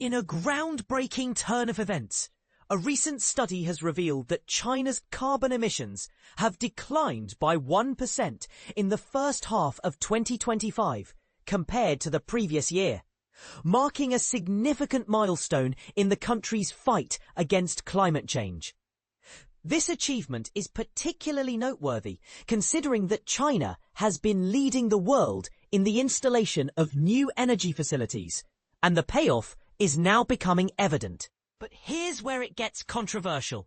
In a groundbreaking turn of events, a recent study has revealed that China's carbon emissions have declined by 1% in the first half of 2025 compared to the previous year, marking a significant milestone in the country's fight against climate change. This achievement is particularly noteworthy considering that China has been leading the world in the installation of new energy facilities, and the payoff is now becoming evident. But here's where it gets controversial.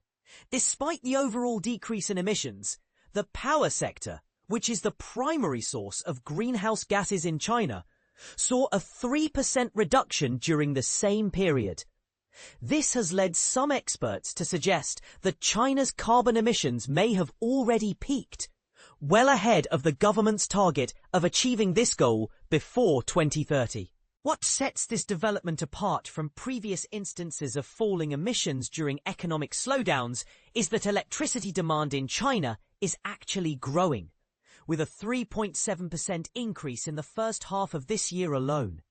Despite the overall decrease in emissions, the power sector, which is the primary source of greenhouse gases in China, saw a 3% reduction during the same period. This has led some experts to suggest that China's carbon emissions may have already peaked, well ahead of the government's target of achieving this goal before 2030. What sets this development apart from previous instances of falling emissions during economic slowdowns is that electricity demand in China is actually growing, with a 3.7% increase in the first half of this year alone.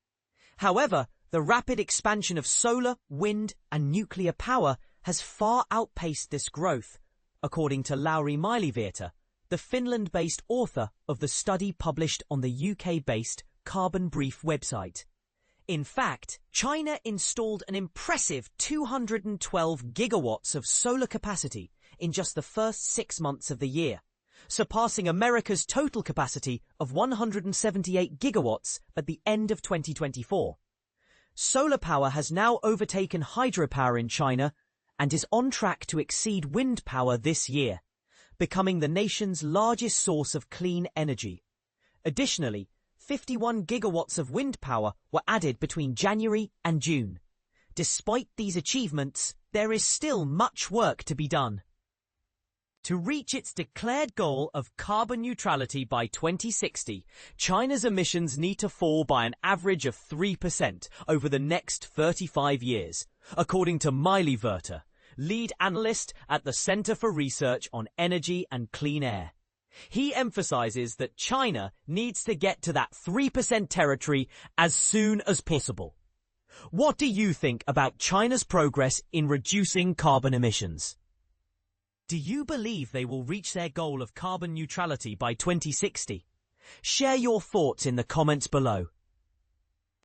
However, the rapid expansion of solar, wind, and nuclear power has far outpaced this growth, according to Lauri Mailevirta, the Finland-based author of the study published on the UK-based Carbon Brief website. In fact, China installed an impressive 212 gigawatts of solar capacity in just the first 6 months of the year, surpassing America's total capacity of 178 gigawatts at the end of 2024. Solar power has now overtaken hydropower in China and is on track to exceed wind power this year, becoming the nation's largest source of clean energy. Additionally, 51 gigawatts of wind power were added between January and June. Despite these achievements, there is still much work to be done. To reach its declared goal of carbon neutrality by 2060, China's emissions need to fall by an average of 3% over the next 35 years, according to Mailevirta, lead analyst at the Center for Research on Energy and Clean Air. He emphasizes that China needs to get to that 3% territory as soon as possible. What do you think about China's progress in reducing carbon emissions? Do you believe they will reach their goal of carbon neutrality by 2060? Share your thoughts in the comments below.